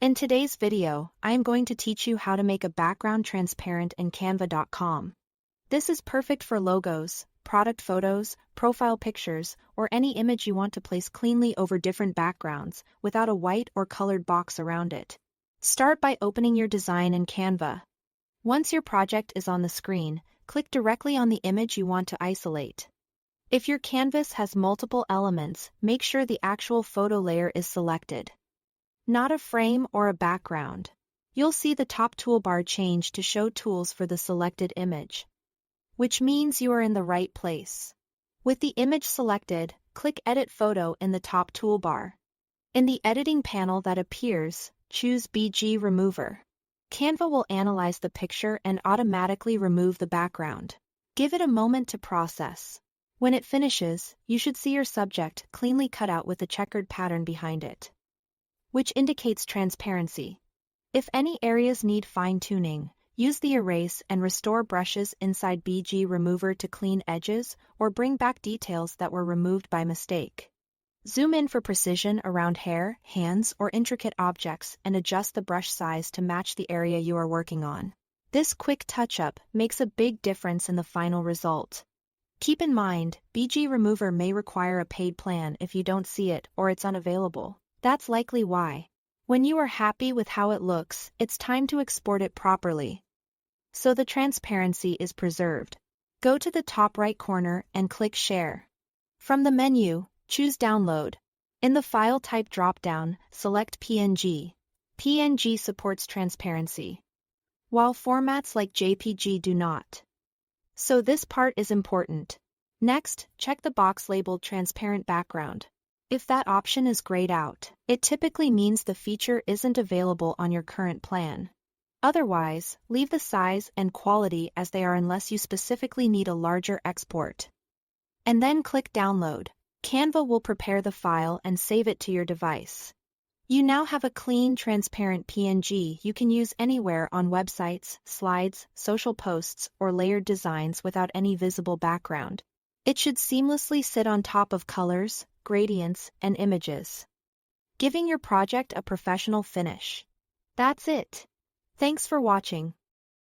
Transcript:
In today's video, I am going to teach you how to make a background transparent in Canva.com. This is perfect for logos, product photos, profile pictures, or any image you want to place cleanly over different backgrounds without a white or colored box around it. Start by opening your design in Canva. Once your project is on the screen, click directly on the image you want to isolate. If your canvas has multiple elements, make sure the actual photo layer is selected, not a frame or a background. You'll see the top toolbar change to show tools for the selected image, which means you are in the right place. With the image selected, click Edit Photo in the top toolbar. In the editing panel that appears, choose BG Remover. Canva will analyze the picture and automatically remove the background. Give it a moment to process. When it finishes, you should see your subject cleanly cut out with a checkered pattern behind it, which indicates transparency. If any areas need fine-tuning, use the Erase and Restore brushes inside BG Remover to clean edges or bring back details that were removed by mistake. Zoom in for precision around hair, hands, or intricate objects and adjust the brush size to match the area you are working on. This quick touch-up makes a big difference in the final result. Keep in mind, BG Remover may require a paid plan if you don't see it or it's unavailable. That's likely why. When you are happy with how it looks, it's time to export it properly, so the transparency is preserved. Go to the top right corner and click Share. From the menu, choose Download. In the File Type drop-down, select PNG. PNG supports transparency, while formats like JPG do not. So this part is important. Next, check the box labeled Transparent Background. If that option is grayed out, it typically means the feature isn't available on your current plan. Otherwise, leave the size and quality as they are unless you specifically need a larger export. And then click Download. Canva will prepare the file and save it to your device. You now have a clean, transparent PNG you can use anywhere on websites, slides, social posts, or layered designs without any visible background. It should seamlessly sit on top of colors, gradients, and images, giving your project a professional finish. That's it. Thanks for watching.